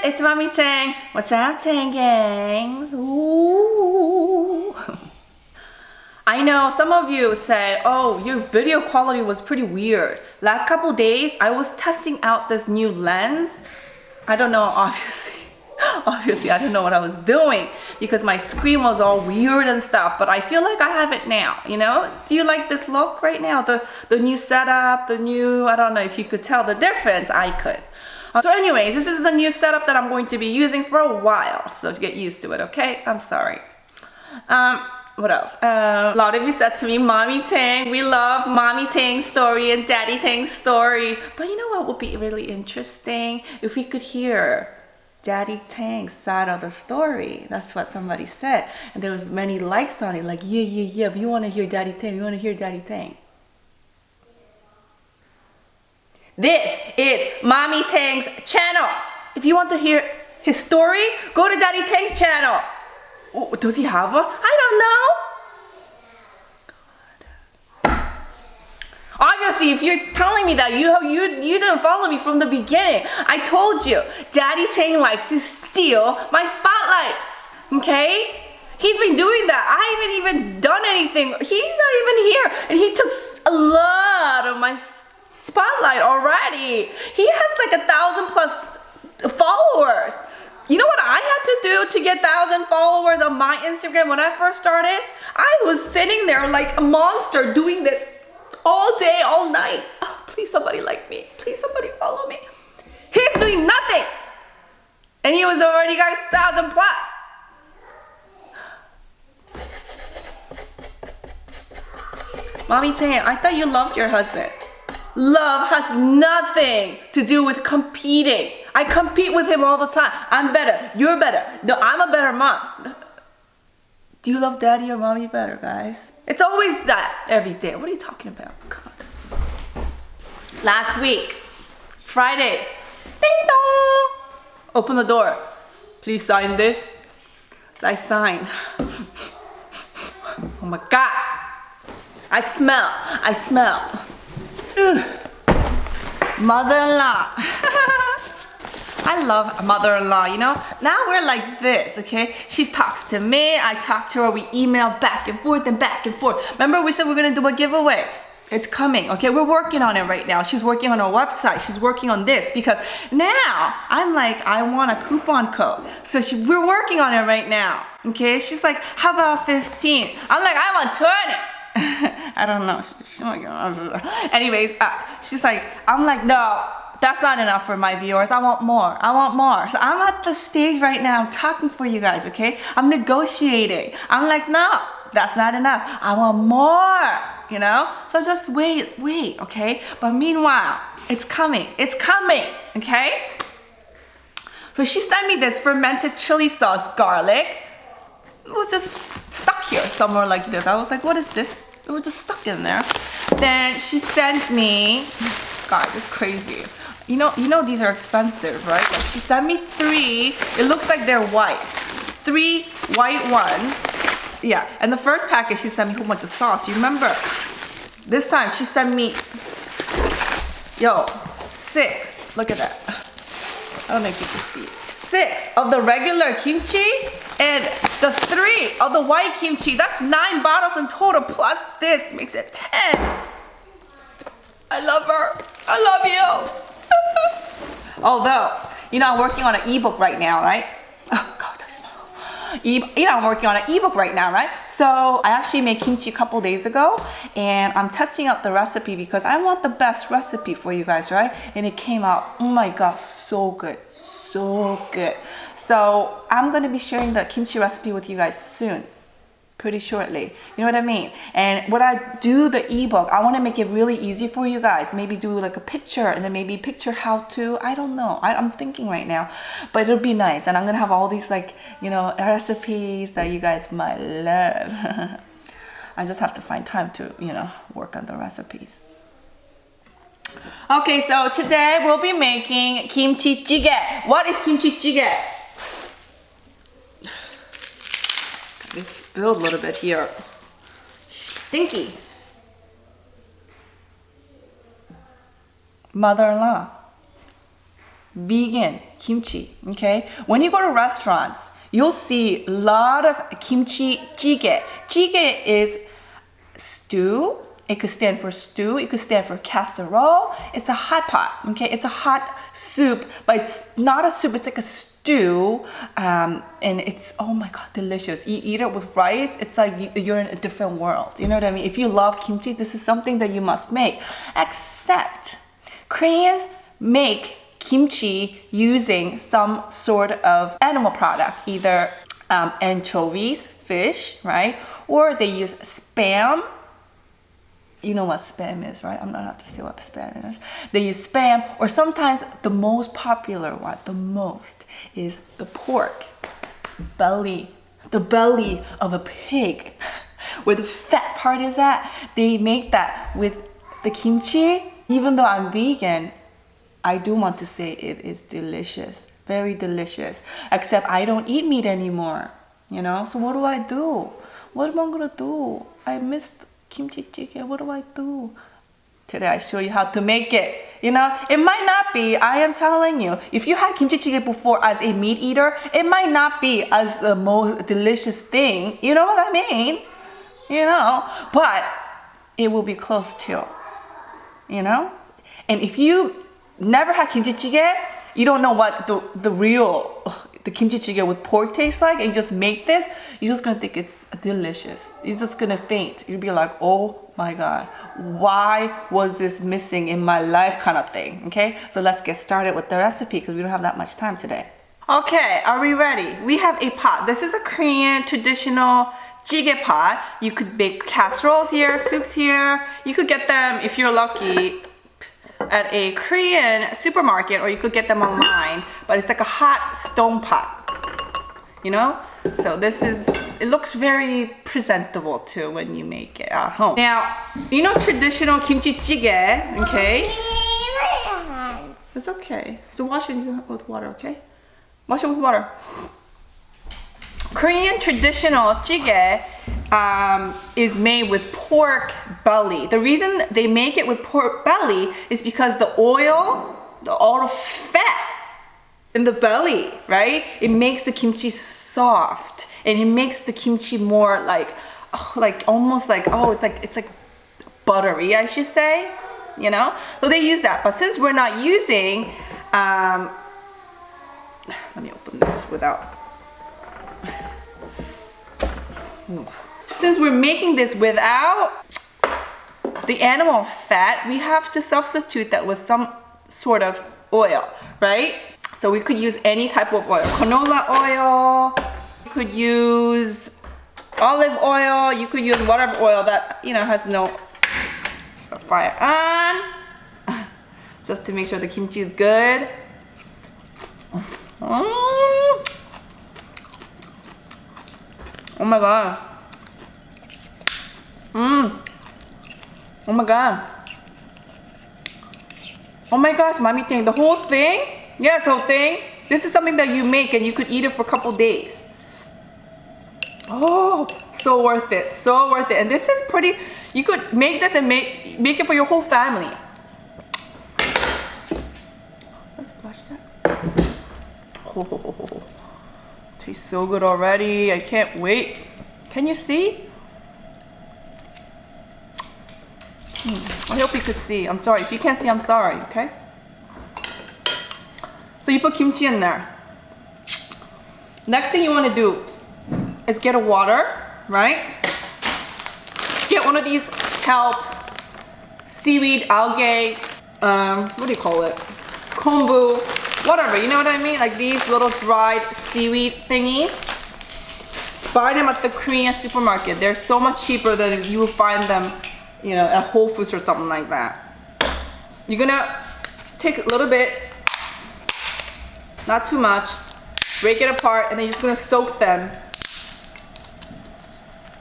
it's Mommy Tang. What's up, Tang gangs? Ooh. I know some of you said, oh, your video quality was pretty weird. Last couple days, I was testing out this new lens. I don't know, obviously I don't know what I was doing because my screen was all weird and stuff, but I feel like I have it now, you know? Do you like this look right now? The new setup, I don't know if you could tell the difference. I could. So anyways, this is a new setup that I'm going to be using for a while, so get used to it, okay? I'm sorry. What else? A lot of you said to me, Mommy Tang, we love Mommy Tang's story and Daddy Tang's story. But you know what would be really interesting? If we could hear Daddy Tang's side of the story. That's what somebody said. And there was many likes on it, like, yeah, if you want to hear Daddy Tang, you want to hear Daddy Tang. This is Mommy Tang's channel. If you want to hear his story, go to Daddy Tang's channel. Oh, does he have one? I don't know. Obviously, if you're telling me that you didn't follow me from the beginning, I told you, Daddy Tang likes to steal my spotlights. Okay? He's been doing that. I haven't even done anything. He's not even here, and he took a lot of my spotlight already. He has like 1,000+ followers. You know what I had to do to get 1,000 followers on my Instagram when I first started? I was sitting there like a monster doing this all day, all night. Oh, please somebody like me. Please somebody follow me. He's doing nothing. And he was already got 1,000+. Mommy Tang, I thought you loved your husband. Love has nothing to do with competing. I compete with him all the time. I'm better. You're better. No, I'm a better mom. Do you love daddy or mommy better, guys? It's always that every day. What are you talking about? God. Last week, Friday, ding dong. Open the door. Please sign this. I sign. Oh my God. I smell. Ugh. Mother-in-law. I love mother-in-law, you know? Now we're like this, okay? She talks to me, I talk to her, we email back and forth and back and forth. Remember we said we're gonna do a giveaway? It's coming, okay? We're working on it right now. She's working on her website. She's working on this because now I'm like, I want a coupon code. So we're working on it right now, okay? She's like, how about 15? I'm like, I want 20. I don't know. Anyways, she's like, I'm like, no, that's not enough for my viewers. I want more. So I'm at the stage right now. I'm talking for you guys, okay? I'm negotiating. I'm like, no, that's not enough. I want more, you know? So just wait, okay? But meanwhile, it's coming, okay? So she sent me this fermented chili sauce garlic. It was just stuck here somewhere like this. I was like, what is this? It was just stuck in there. Then she sent me, guys, it's crazy. You know these are expensive, right? Like she sent me 3. It looks like they're white. 3 white ones. Yeah, and the first package she sent me a whole bunch of sauce. You remember? This time she sent me, 6. Look at that. I don't know if you can see. 6 of the regular kimchi and the 3 of the white kimchi. That's 9 bottles in total, plus this makes it 10. I love her. I love you. Although, you know, I'm working on an ebook right now, right? Oh God, I smell. I'm working on an ebook right now, right? So I actually made kimchi a couple days ago, and I'm testing out the recipe because I want the best recipe for you guys, right? And it came out, oh my God, so good. So good. So I'm gonna be sharing the kimchi recipe with you guys soon, pretty shortly. You know what I mean? And when I do the ebook, I want to make it really easy for you guys. Maybe do like a picture and then maybe picture how to. I don't know. I'm thinking right now, but it'll be nice. And I'm gonna have all these like recipes that you guys might love. I just have to find time to work on the recipes. Okay, so today we'll be making kimchi jjigae. What is kimchi jjigae? It spilled a little bit here. Stinky. Mother-in-law. vegan kimchi, okay? When you go to restaurants, you'll see a lot of kimchi jjigae. Jjigae is stew. It could stand for stew. It could stand for casserole. It's a hot pot, okay? It's a hot soup, but it's not a soup. It's like a stew, and it's, oh my God, delicious. You eat it with rice. It's like you're in a different world. You know what I mean? If you love kimchi, this is something that you must make. Except Koreans make kimchi using some sort of animal product, either anchovies, fish, right? Or they use spam. You know what spam is, right? I'm not allowed to say what spam is. They use spam, or sometimes the most popular one, is the pork belly, the belly of a pig, where the fat part is at. They make that with the kimchi. Even though I'm vegan, I do want to say it is delicious, very delicious. Except I don't eat meat anymore, you know? So what do I do? What am I gonna do? I missed kimchi jjigae. What do I do? Today I show you how to make it. You know, it might not be, I am telling you, if you had kimchi jjigae before as a meat eater, it might not be as the most delicious thing. You know what I mean? You know, but it will be close to, you know? And if you never had kimchi jjigae, you don't know what the real the kimchi jjigae with pork tastes like, and you just make this, you're just gonna think it's delicious. You're just gonna faint. You'll be like, oh my God, why was this missing in my life, kind of thing, okay? So let's get started with the recipe because we don't have that much time today. Okay, are we ready? We have a pot. This is a Korean traditional jjigae pot. You could make casseroles here, soups here. You could get them, if you're lucky, at a Korean supermarket, or you could get them online, but it's like a hot stone pot, you know? So this is, it looks very presentable too when you make it at home. Now, you know traditional kimchi jjigae, okay? It's okay. So wash it with water, okay? Wash it with water. Korean traditional jjigae is made with pork belly. The reason they make it with pork belly is because the oil, all the fat in the belly, right? It makes the kimchi soft, and it makes the kimchi more like, oh, like almost like, oh, it's like buttery, I should say, you know? So they use that, but since we're not using, let me open this without. Since we're making this without the animal fat, we have to substitute that with some sort of oil, right? So we could use any type of oil. Canola oil, you could use olive oil, you could use whatever oil that, you know, has no fire on. Just to make sure the kimchi is good. Oh my God. Oh my God. Oh my gosh, mommytang, the whole thing? Yes, whole thing. This is something that you make and you could eat it for a couple days. Oh, so worth it, so worth it. And this is pretty, you could make this and make it for your whole family. Let's flush that. Oh, tastes so good already. I can't wait. Can you see? I hope you could see. I'm sorry. If you can't see, I'm sorry, okay? So you put kimchi in there. Next thing you want to do is get a water, right? Get one of these kelp, seaweed, algae, what do you call it? Kombu, whatever, you know what I mean? Like these little dried seaweed thingies. Buy them at the Korean supermarket. They're so much cheaper than you will find them, you know, at Whole Foods or something like that. You're gonna take a little bit, not too much, break it apart, and then you're just gonna soak them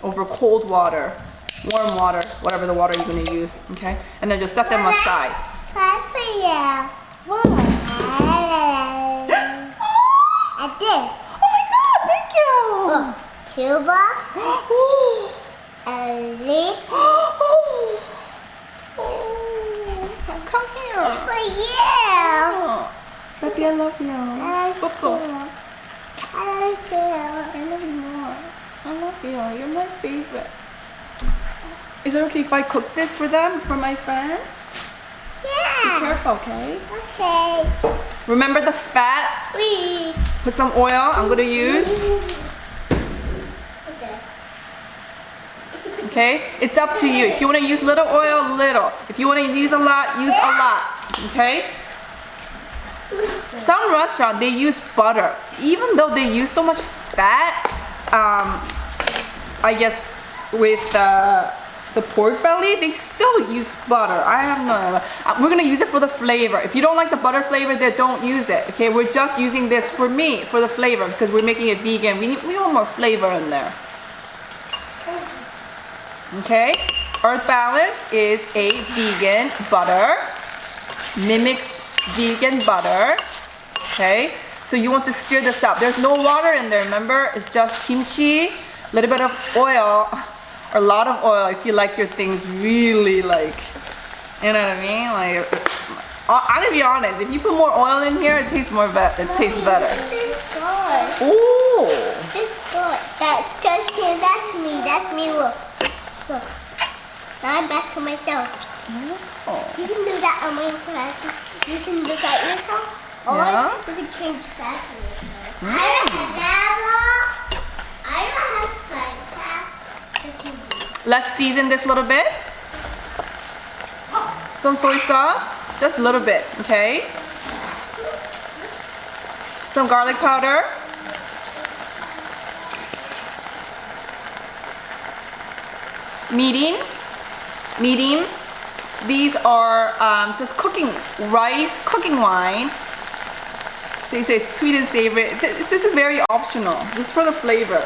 over cold water, warm water, whatever the water you're gonna use, okay? And then just set them aside. For you. What? I did. Oh my God, thank you! Oh, Cuba. Oh. Ellie. Come here. For you. Oh. Baby, I love you. I love Popo. you. I love you. I love you more. I love you. You're my favorite. Is it okay if I cook this for them, for my friends? Be Yeah. careful, okay? Okay. Remember the fat? We. Put some oil. I'm gonna use. Okay? It's up to you. If you want to use little oil, little. If you want to use a lot, use a lot. Okay? Some restaurants, they use butter. Even though they use so much fat, I guess with the pork belly, they still use butter. I have no idea. We're gonna use it for the flavor. If you don't like the butter flavor, then don't use it. Okay, we're just using this for me, for the flavor, because we're making it vegan. We want more flavor in there. Okay, Earth Balance is a vegan butter, mimics vegan butter. Okay, so you want to stir this up. There's no water in there, remember? It's just kimchi, a little bit of oil, or a lot of oil if you like your things really like, you know what I mean? Like, I'm gonna be honest, if you put more oil in here, it tastes more better. It tastes better. This is good. Ooh. This is good. That's just him. That's me. That's me. Look. Look. Now I'm back to myself. Oh. You can do that on my class. You can look at yourself. Or Yeah. you can change back to yourself. I don't have Let's season this a little bit. Some soy sauce, just a little bit, okay? Some garlic powder. Medium. These are just cooking rice, cooking wine. They say it's sweet and savory. This is very optional. This is for the flavor.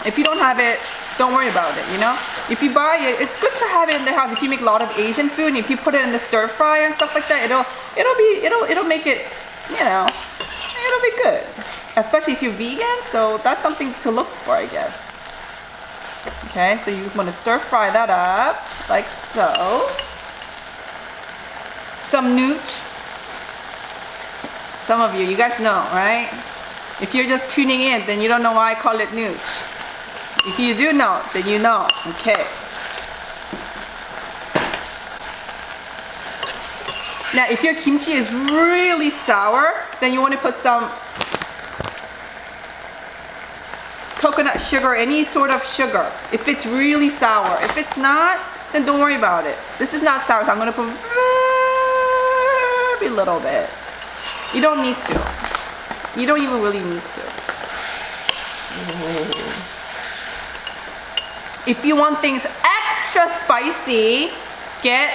If you don't have it, don't worry about it, you know? If you buy it, it's good to have it in the house. If you make a lot of Asian food and if you put it in the stir fry and stuff like that, it'll make it, you know, it'll be good. Especially if you're vegan, so that's something to look for, I guess. Okay, so you want to stir fry that up, like so. Some nooch. Some of you guys know, right? If you're just tuning in, then you don't know why I call it nooch. If you do know, then you know. Okay. Now, if your kimchi is really sour, then you want to put some coconut sugar, any sort of sugar. If it's really sour. If it's not, then don't worry about it. This is not sour, so I'm going to put very little bit. You don't need to. You don't even really need to. If you want things extra spicy, get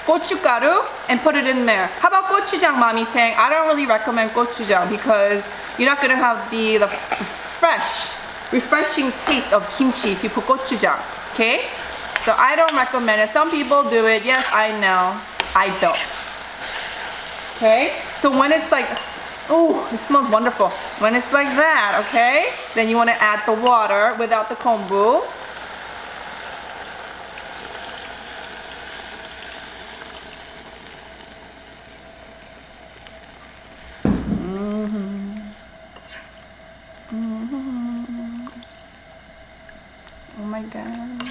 gochugaru and put it in there. How about gochujang, mommytang? I don't really recommend gochujang because you're not gonna have the refreshing taste of kimchi if you put gochujang. Okay? So I don't recommend it. Some people do it. Yes, I know. I don't. Okay? So when it's like, oh, it smells wonderful. When it's like that, okay? Then you want to add the water without the kombu. Oh my God.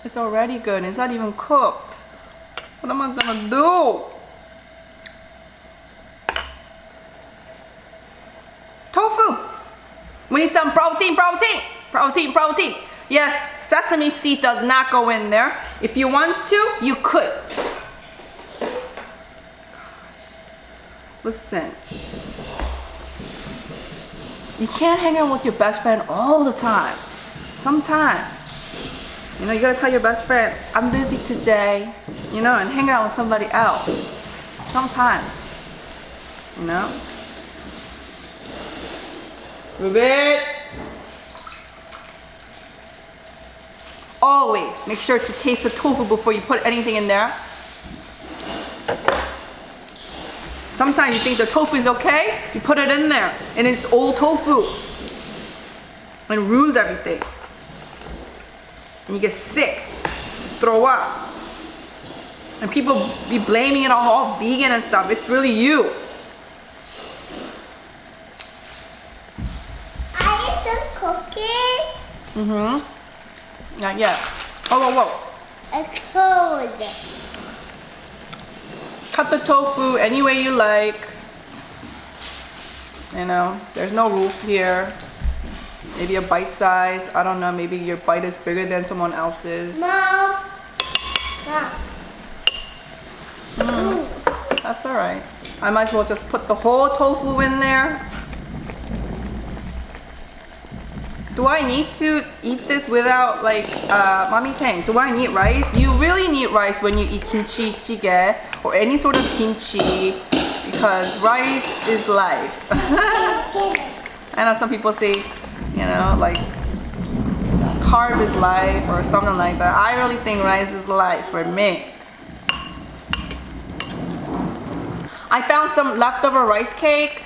It's already good. It's not even cooked. What am I gonna do? Tofu. We need some protein. Yes, sesame seed does not go in there. If you want to, you could. Listen. You can't hang out with your best friend all the time. Sometimes. You know, you gotta tell your best friend, I'm busy today, you know, and hang out with somebody else. Sometimes, you know. Move it. Always make sure to taste the tofu before you put anything in there. Sometimes you think the tofu is okay, you put it in there, and it's old tofu. And it ruins everything. And you get sick, throw up. And people be blaming it on all vegan and stuff. It's really you. I ate some cookies. Not yet. Whoa. It's cold. Cut the tofu any way you like. You know, there's no rules here. Maybe a bite size. I don't know. Maybe your bite is bigger than someone else's. Mom. That's alright. I might as well just put the whole tofu in there. Do I need to eat this without like mommy tang? Do I need rice? You really need rice when you eat kimchi jjigae or any sort of kimchi because rice is life. I know some people say, you know, like carb is life or something like that. I really think rice is life for me. I found some leftover rice cake.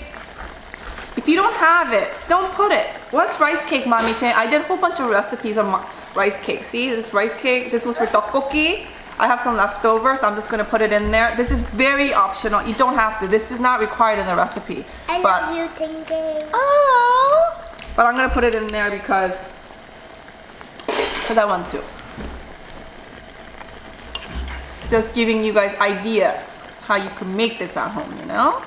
If you don't have it, don't put it. What's rice cake, mommy tang? I did a whole bunch of recipes on rice cake. See, this rice cake. This was for tteokbokki. I have some leftovers. So I'm just gonna put it in there. This is very optional. You don't have to. This is not required in the recipe. I love you, Tinky. Oh, but I'm gonna put it in there because I want to. Just giving you guys idea how you can make this at home, you know?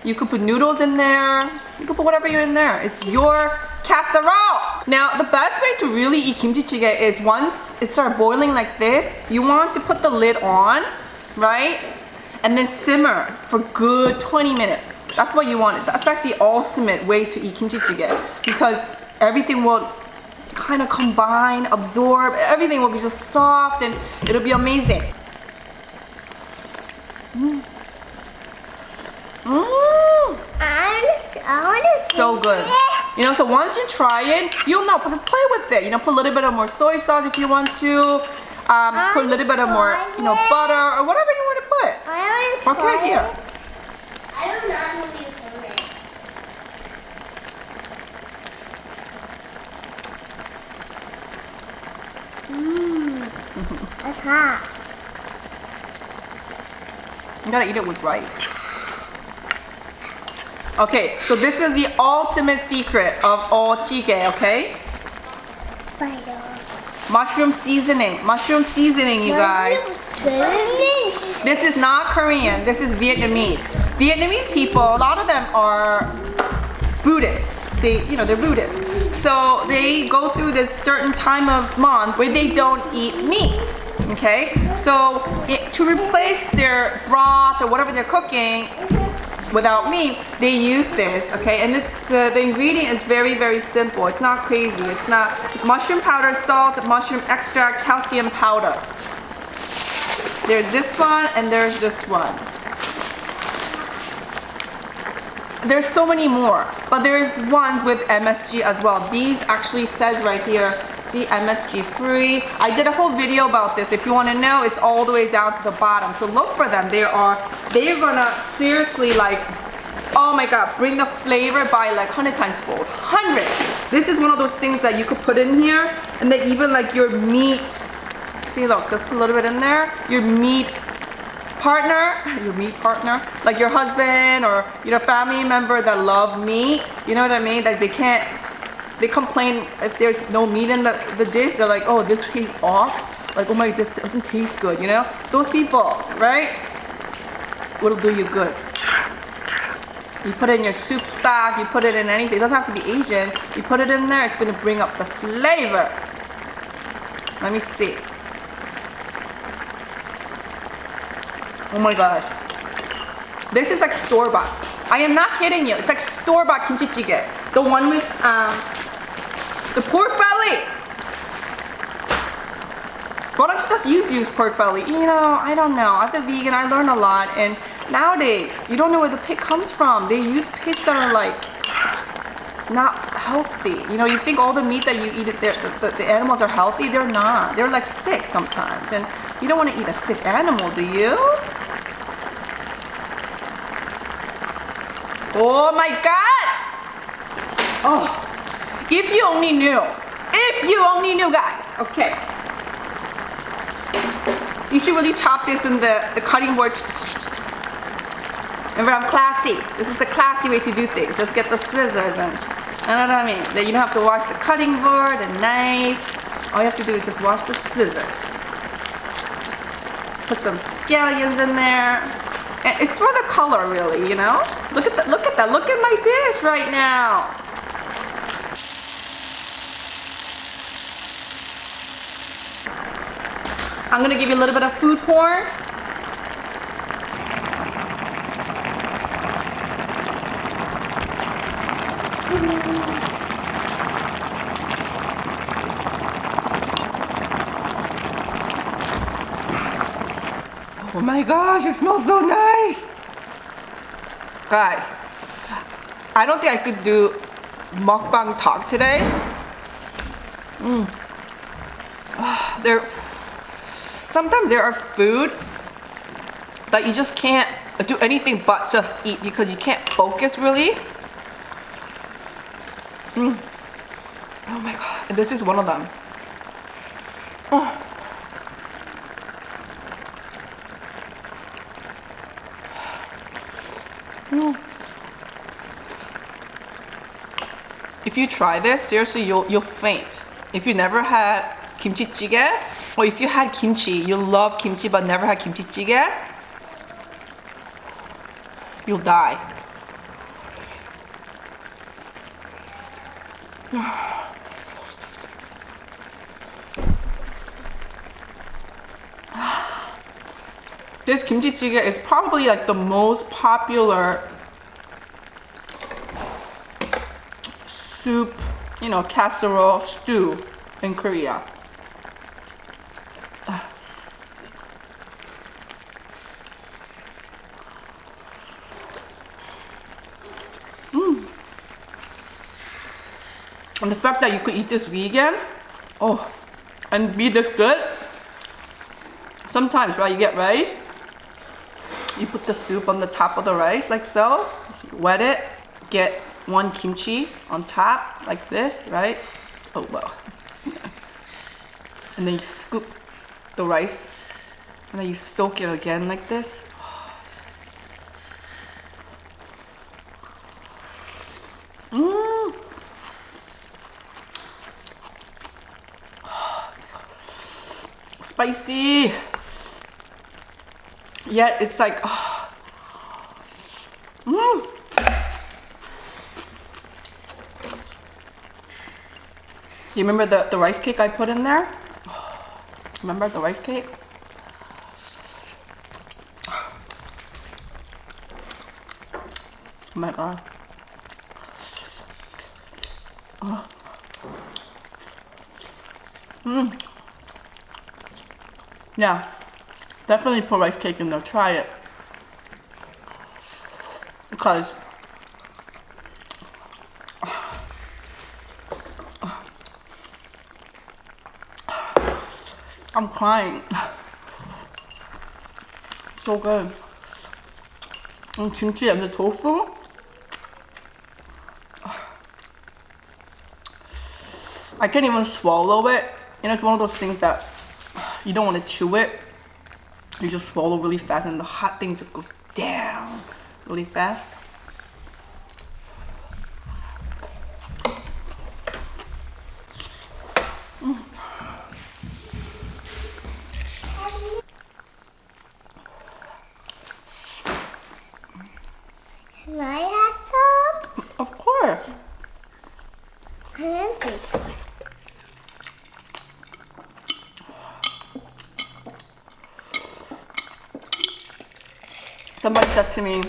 You could put noodles in there. You could put whatever you're in there. It's your casserole. Now, the best way to really eat kimchi jjigae is once it starts boiling like this, you want to put the lid on, right? And then simmer for good 20 minutes. That's what you want. That's like the ultimate way to eat kimchi jjigae because everything will kind of combine, absorb. Everything will be just soft and it'll be amazing. I want to So good. You know, so once you try it, you'll know. Just play with it. You know, put a little bit of more soy sauce if you want to. Put a little bit of more, you know, butter or whatever you want to put. I want to Work right here. I don't know how to do it. It's hot. You gotta eat it with rice. Okay, so this is the ultimate secret of all jjigae, okay? Mushroom seasoning. Mushroom seasoning, you guys. This is not Korean. This is Vietnamese. Vietnamese people, a lot of them are Buddhists. They're Buddhists. So they go through this certain time of month where they don't eat meat. Okay? So to replace their broth or whatever they're cooking without meat, they use this, okay? And it's the ingredient is very, very simple. It's not crazy. It's not mushroom powder, salt, mushroom extract, calcium powder. There's this one and there's this one. There's so many more, but there's ones with MSG as well. These actually says right here, see, MSG free. I did a whole video about this. If you want to know, it's all the way down to the bottom. So look for them. They're gonna seriously like, oh my god, bring the flavor by like 100 times fold. 100. This is one of those things that you could put in here, and then even like your meat. See, look, so let's put a little bit in there. Your meat partner, like your husband or family member that love meat. You know what I mean? Like they complain if there's no meat in the dish. They're like, oh, this tastes off. Like, oh my, this doesn't taste good, you know? Those people, right? Will do you good. You put it in your soup stock, you put it in anything. It doesn't have to be Asian. You put it in there, it's gonna bring up the flavor. Let me see. Oh my gosh. This is like store-bought. I am not kidding you. It's like store-bought kimchi jjigae. The one with the pork belly. Why don't you just use pork belly? You know, I don't know. As a vegan, I learn a lot. And nowadays, you don't know where the pig comes from. They use pigs that are like not healthy. You know, you think all the meat that you eat, the animals are healthy. They're not. They're like sick sometimes. And you don't want to eat a sick animal, do you? Oh my God! Oh, if you only knew. If you only knew, guys. Okay. You should really chop this in the cutting board. Remember, I'm classy. This is a classy way to do things. Just get the scissors and, you know what I mean? Then you don't have to wash the cutting board, the knife. All you have to do is just wash the scissors. Put some scallions in there. And it's for the color, really, you know? Look at that, look at that. Look at my dish right now. I'm gonna give you a little bit of food porn. Oh my gosh, it smells so nice. Guys, I don't think I could do mukbang talk today. Sometimes there are food that you just can't do anything but just eat because you can't focus really. Oh my God, and this is one of them. Oh. If you try this, seriously, you'll faint. If you never had kimchi jjigae, or if you had kimchi, you love kimchi but never had kimchi jjigae, you'll die. This kimchi jjigae is probably like the most popular soup, you know, casserole stew in Korea. And the fact that you could eat this vegan, oh, and be this good. Sometimes, right, you get rice, you put the soup on the top of the rice like so, wet it, get one kimchi on top like this, right? Oh well. And then you scoop the rice and then you soak it again like this. Spicy. Yet it's like, You remember the rice cake I put in there? Remember the rice cake? Oh my God. Yeah, definitely put rice cake in there. Try it. Because I'm crying. So good. And kimchi and the tofu. I can't even swallow it. You know, it's one of those things that you don't want to chew it. You just swallow really fast and the hot thing just goes down really fast. Can I have some? Of course. Somebody said to me,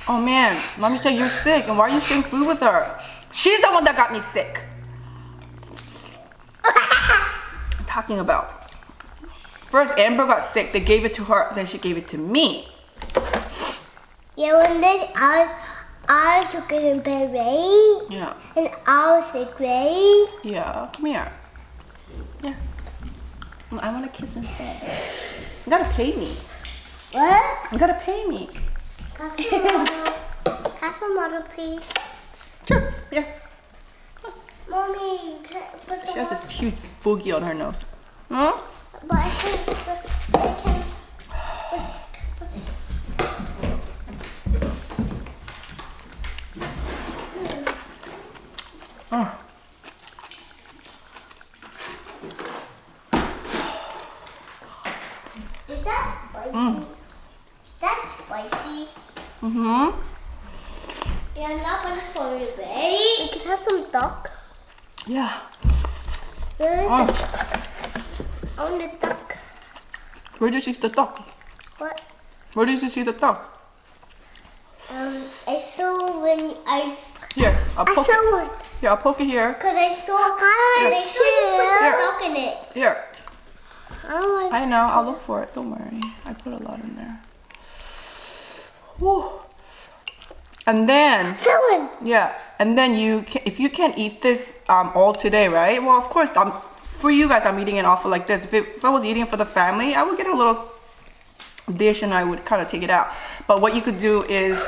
oh man, Mommy said you're sick and why are you sharing food with her? She's the one that got me sick. I'm talking about. First Amber got sick, they gave it to her, then she gave it to me. Yeah, when then I took it in bed, right? Yeah. And I was sick, right? Yeah, come here. Yeah. I want a kiss instead. You gotta pay me. What? You gotta pay me. have some water, please? Sure. Yeah. Mommy, you can't put the She has water. this huge boogie on her nose. Hmm? But I can. Oh. Is that spicy? That's spicy. Mm-hmm. You're not gonna throw it away. You can have some duck. Yeah. Really? Oh. I want the duck. Where did you see the duck? What? Where did you see the duck? I saw when I Here, I'll poke it. saw it. Here, I'll poke it here. Cause I saw they still put the duck in it. Here. Oh my I know. I'll look for it. Don't worry. I put a lot in there. Whew. And then, Someone. yeah. And then you, can, if you can't eat this all today, right? Well, of course, for you guys, I'm eating it off of like this. If I was eating it for the family, I would get a little dish and I would kind of take it out. But what you could do is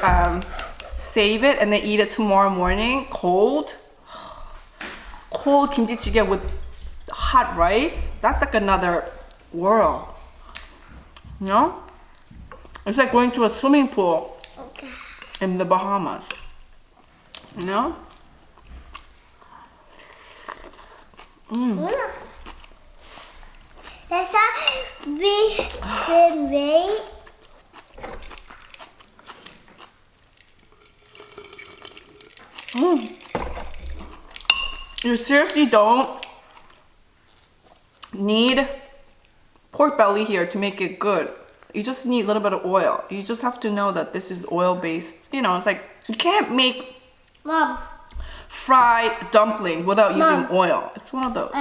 save it and then eat it tomorrow morning, cold kimchi jjigae with hot rice. That's like another world, you know? It's like going to a swimming pool Okay. in the Bahamas, you know? That's how we made. You seriously don't need pork belly here to make it good. You just need a little bit of oil. You just have to know that this is oil based. You know, it's like you can't make Mom. fried dumpling without using oil. It's one of those.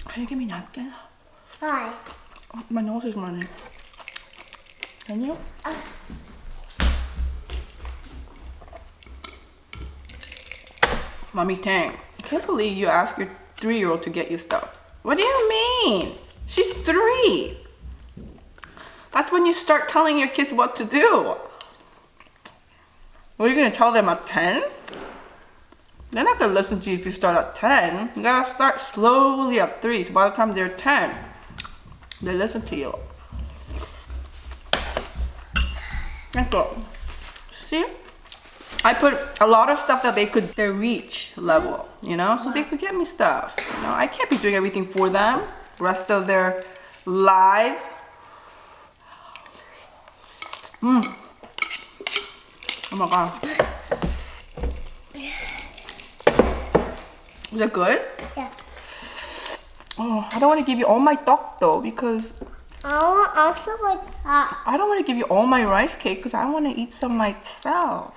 Can you give me a napkin? Hi. Oh, my nose is running. Can you? Mommy Tang, I can't believe you asked your 3-year-old to get you stuff. What do you mean? She's 3. That's when you start telling your kids what to do. What are you gonna tell them at 10? They're not gonna listen to you if you start at 10. You gotta start slowly at 3. So by the time they're 10, they listen to you. Let's go. See? I put a lot of stuff that they could, their reach level, you know? So they could get me stuff. You know, I can't be doing everything for them the rest of their lives. Oh my God. Is that good? Yeah. Oh, I don't want to give you all my duck though because I also want that. I don't want to give you all my rice cake because I want to eat some myself.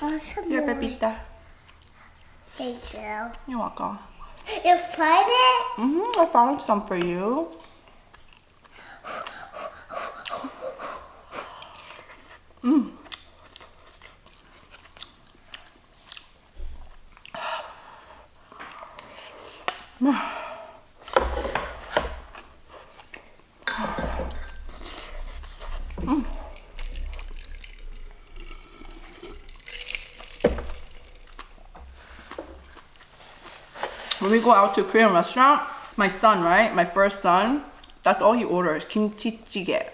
Also Here, more. Pepita. Thank you. You're welcome. You find it? I found some for you. When we go out to a Korean restaurant, my son, right? My first son, that's all he orders, kimchi jjigae.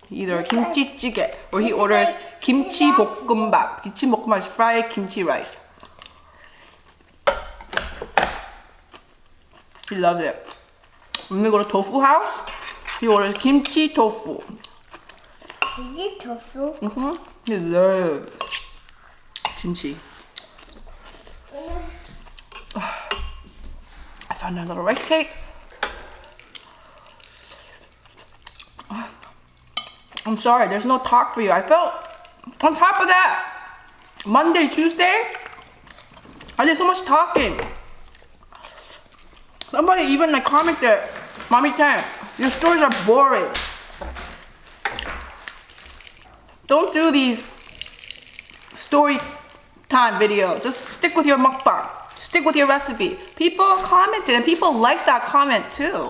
Either kimchi jjigae or he orders kimchi 볶음밥. Kimchi 볶음밥 is fried kimchi rice. He loves it. When we go to tofu house, he orders kimchi tofu. Is it tofu? He loves kimchi. I found a little rice cake. I'm sorry, there's no talk for you. I felt on top of that, Monday, Tuesday, I did so much talking. Somebody even like commented, Mommy Tang, your stories are boring. Don't do these story time videos. Just stick with your mukbang. stick with your recipe. People commented and people liked that comment too.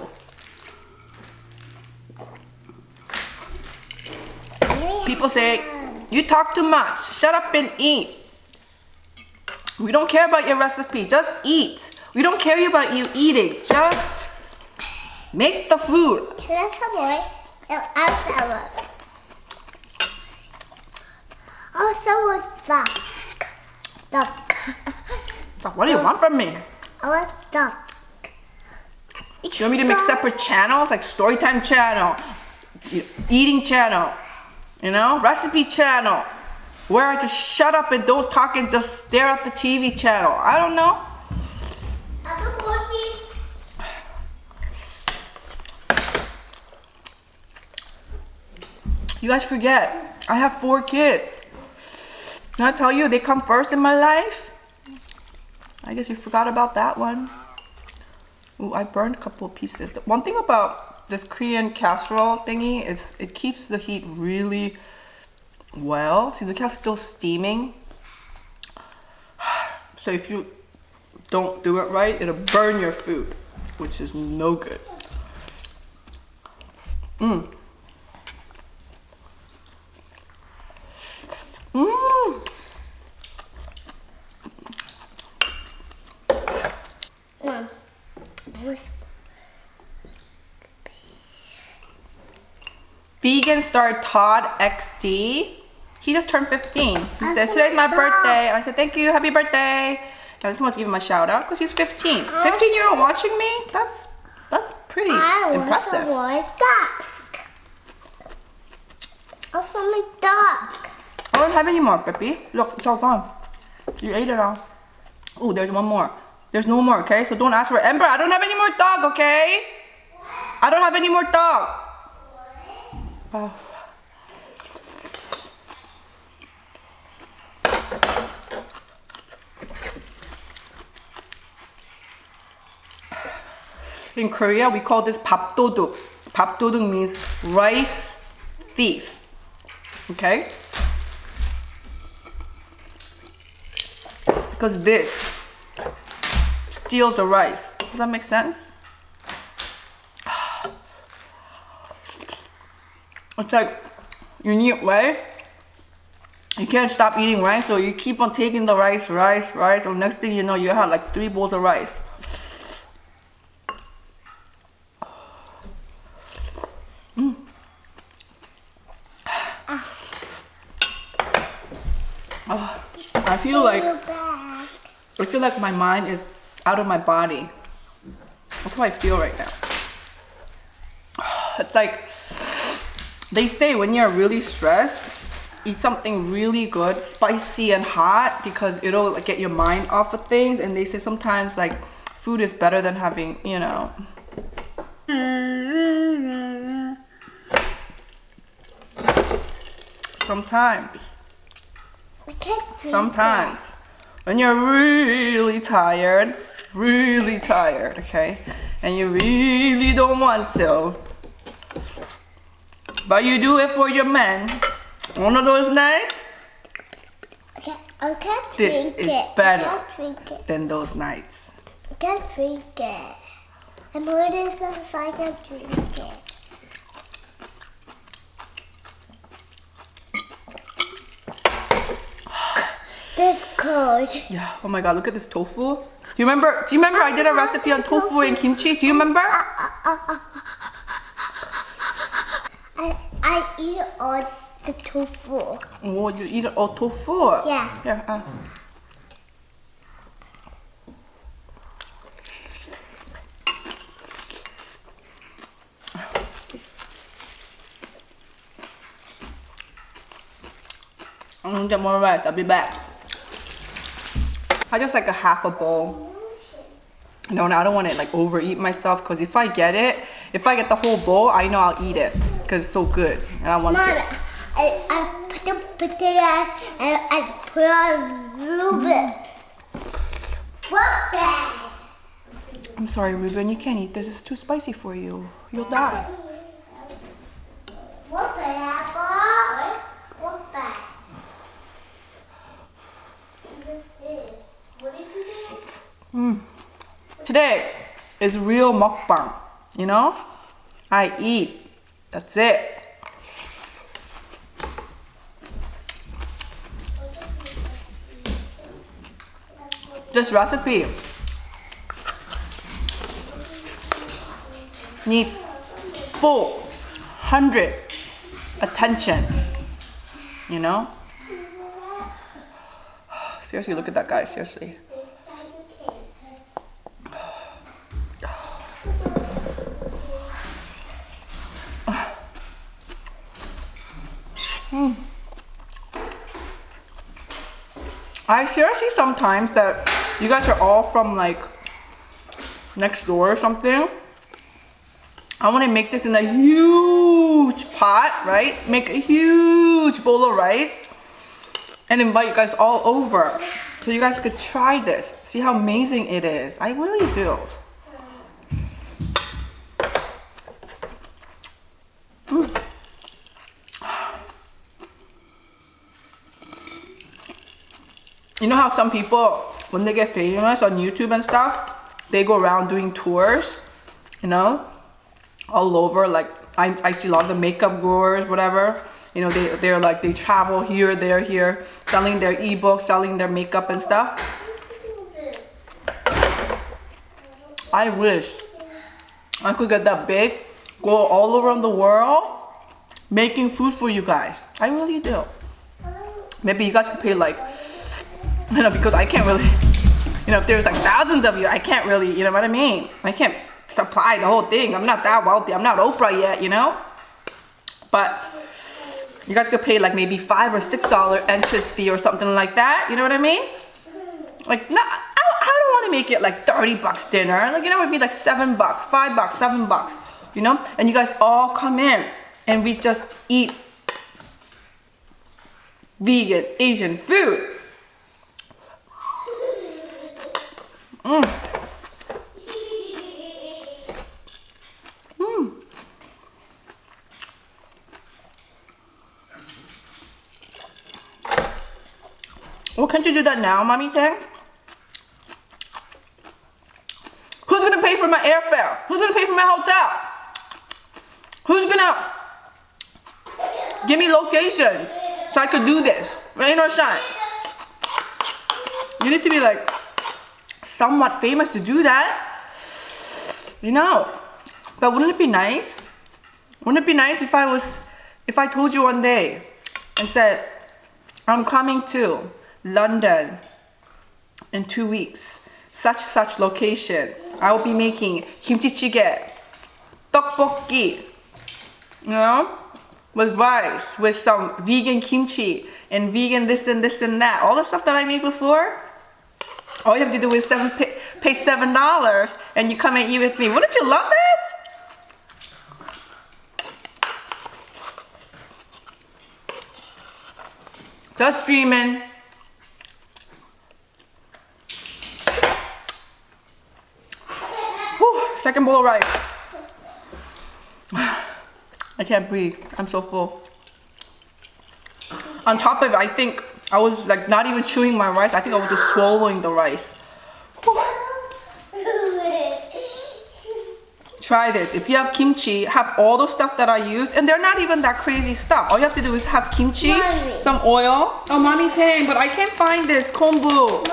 People say, you talk too much. Shut up and eat. We don't care about your recipe. Just eat. We don't care about you eating. Just make the food. Can I have more? I'll have more. Also was duck. Duck. So what do you want from me? I want duck. You want me to make separate channels, like storytime channel, eating channel, you know, recipe channel, where I just shut up and don't talk and just stare at the TV channel? I don't know. You guys forget, I have 4 kids. Can I tell you, they come first in my life? I guess you forgot about that one. Ooh, I burned a couple of pieces. The one thing about this Korean casserole thingy is it keeps the heat really well. See, the cat's still steaming. So if you don't do it right, it'll burn your food, which is no good. Mmm. Mmm. Vegan star Todd XD. He just turned 15. He says, today's my birthday. And I said, thank you, happy birthday. I just want to give him a shout out because he's 15. 15-year-old watching me? That's pretty impressive. I want duck. I want my duck. I don't have any more, Peppy. Look, it's all gone. You ate it all. Ooh, there's one more. There's no more, okay? So don't ask for it. Ember, I don't have any more dog, okay? I don't have any more dog. Oh. In Korea, we call this 밥도둑. 밥도둑 means rice thief. Okay? Because this steals the rice. Does that make sense? It's like you need rice. You can't stop eating rice, so you keep on taking the rice. And next thing you know, you have like 3 bowls of rice. Oh, I feel like my mind is out of my body. That's how I feel right now. It's like they say when you're really stressed, eat something really good, spicy and hot, because it'll like, get your mind off of things. And they say sometimes like food is better than having, you know. Sometimes when you're really tired, okay, and you really don't want to, but you do it for your man. One of those nights, this is better than those nights. I can't drink it. And what is this? I can't drink it. This cold. Yeah. Oh my God! Look at this tofu. Do you remember? I did a recipe on tofu and kimchi. Do you remember? I eat all the tofu. Oh, you eat all tofu? Yeah. Yeah. I'm gonna get more rice. I'll be back. I just like a half a bowl. No, I don't want to like overeat myself, because if I get the whole bowl, I know I'll eat it because it's so good and I want Mom, it. I put the potato and I put on Ruben. What that? I'm sorry, Ruben, you can't eat this. It's too spicy for you. You'll die. What that? What that? What did you do? Today is real mukbang, you know? I eat. That's it. This recipe needs full 100 attention, you know? Seriously, look at that guy, seriously. I seriously sometimes that you guys are all from like next door or something. I want to make this in a huge pot, right? Make a huge bowl of rice and invite you guys all over so you guys could try this. See how amazing it is. I really do. You know how some people, when they get famous on YouTube and stuff, they go around doing tours, you know, all over. Like I see a lot of the makeup growers, whatever. You know, they're like, they travel here, there, here, selling their ebooks, selling their makeup and stuff. I wish I could get that big, go all around the world, making food for you guys. I really do. Maybe you guys could pay like, you know, because I can't really, you know, if there's like thousands of you, I can't really, you know what I mean? I can't supply the whole thing. I'm not that wealthy. I'm not Oprah yet, you know? But you guys could pay like maybe $5 or $6 entrance fee or something like that. You know what I mean? Like, no, I don't want to make it like 30 bucks dinner. Like, you know, it'd be like $7, $5, $7, you know? And you guys all come in and we just eat vegan Asian food. Well, can't you do that now, Mommy Tang? Who's gonna pay for my airfare? Who's gonna pay for my hotel? Who's gonna give me locations so I could do this? Rain or shine? You need to be like somewhat famous to do that, you know. But wouldn't it be nice? Wouldn't it be nice if I told you one day and said, I'm coming to London in 2 weeks, such location. I will be making kimchi jjigae, tteokbokki, you know, with rice, with some vegan kimchi and vegan this and this and that. All the stuff that I made before. All you have to do is pay $7 and you come and eat with me. Wouldn't you love that? Just dreaming. Whew, second bowl of rice. I can't breathe. I'm so full. On top of it, I think I was like not even chewing my rice. I think I was just swallowing the rice. Whew. Try this. If you have kimchi, have all the stuff that I use, and they're not even that crazy stuff. All you have to do is have kimchi, Mommy. Some oil. Oh, Mommy Tang, but I can't find this kombu.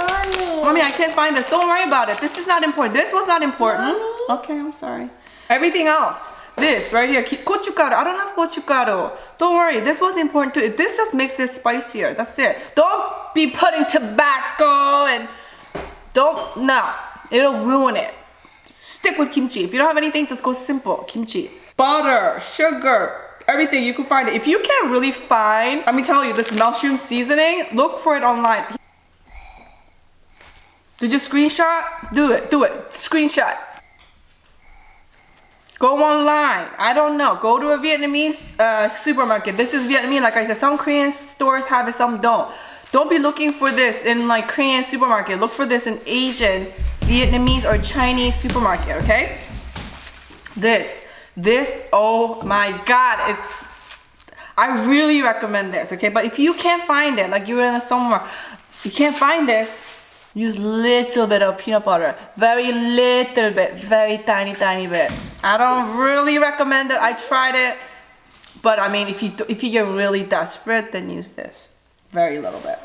Mommy, I can't find this. Don't worry about it. This is not important. This was not important. Mommy? Okay, I'm sorry. Everything else. This right here, gochugaru. I don't have gochugaru. Don't worry, this was important too. This just makes it spicier. That's it. Don't be putting Tabasco and no, it'll ruin it. Stick with kimchi. If you don't have anything, just go simple. Kimchi. Butter, sugar, everything you can find it. If you can't really find, let me tell you, this mushroom seasoning, look for it online. Did you screenshot? Do it. Screenshot. Go online. I don't know. Go to a Vietnamese supermarket. This is Vietnamese. Like I said, some Korean stores have it, some don't. Don't be looking for this in like Korean supermarket. Look for this in Asian, Vietnamese, or Chinese supermarket, okay? This, oh my God. I really recommend this, okay? But if you can't find it, like you're in somewhere, you can't find this, Use little bit of peanut butter. Very little bit. Very tiny bit. I don't really recommend it. I tried it. But I mean, if you get really desperate, then use this. Very little bit.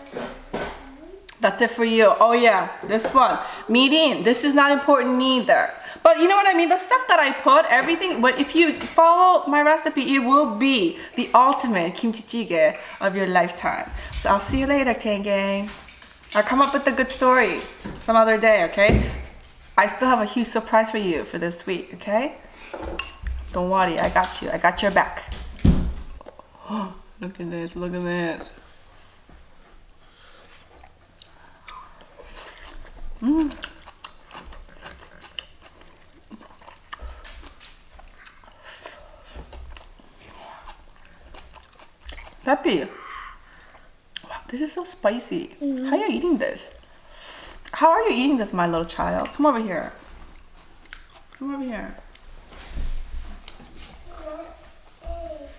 That's it for you. Oh yeah, this one. Mirin. This is not important either. But you know what I mean? The stuff that I put, everything, but if you follow my recipe, it will be the ultimate kimchi jjigae of your lifetime. So I'll see you later, gang. I'll come up with a good story some other day, okay? I still have a huge surprise for you for this week, okay? Don't worry, I got you. I got your back. Look at this, look at this. Peppy. Wow, this is so spicy. How are you eating this? How are you eating this, my little child? Come over here. Come over here.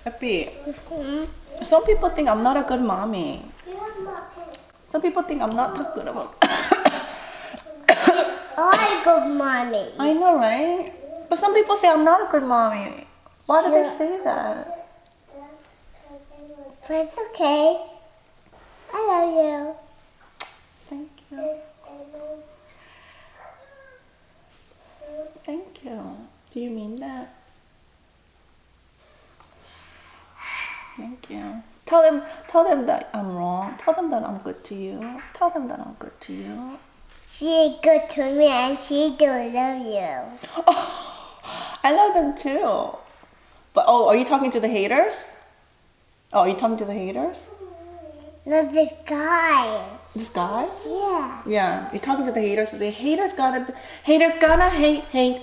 Peppy. Some people think I'm not a good mommy. Some people think I'm not that good of a I'm a good mommy. I know, right? But some people say I'm not a good mommy. Why do they say that? But it's okay. I love you. Thank you. Thank you. Do you mean that? Thank you. Tell them that I'm wrong. Tell them that I'm good to you. Tell them that I'm good to you. She's good to me and she do love you. Oh, I love them too. But oh, are you talking to the haters? Oh, are you talking to the haters? No, this guy. This guy? Yeah. Yeah, you're talking to the haters. You say haters gonna hate, right?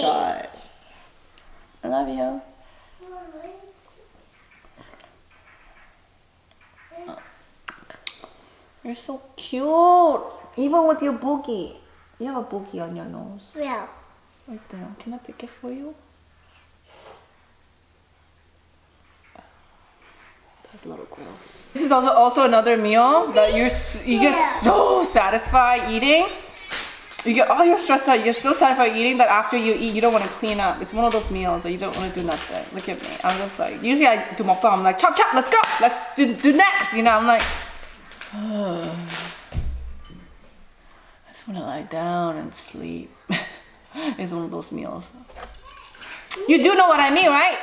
God, I love you. You're so cute. Even with your boogie. You have a boogie on your nose. Yeah. Right there. Can I pick it for you? That's a little gross. This is also another meal that you get so satisfied eating. You get all your stress out. You get so satisfied eating that after you eat, you don't want to clean up. It's one of those meals that you don't want to do nothing. Look at me. I'm just like, usually I do mukbang. I'm like, chop, let's go. Let's do next. You know, I'm like, I just want to lie down and sleep. It's one of those meals. You do know what I mean, right?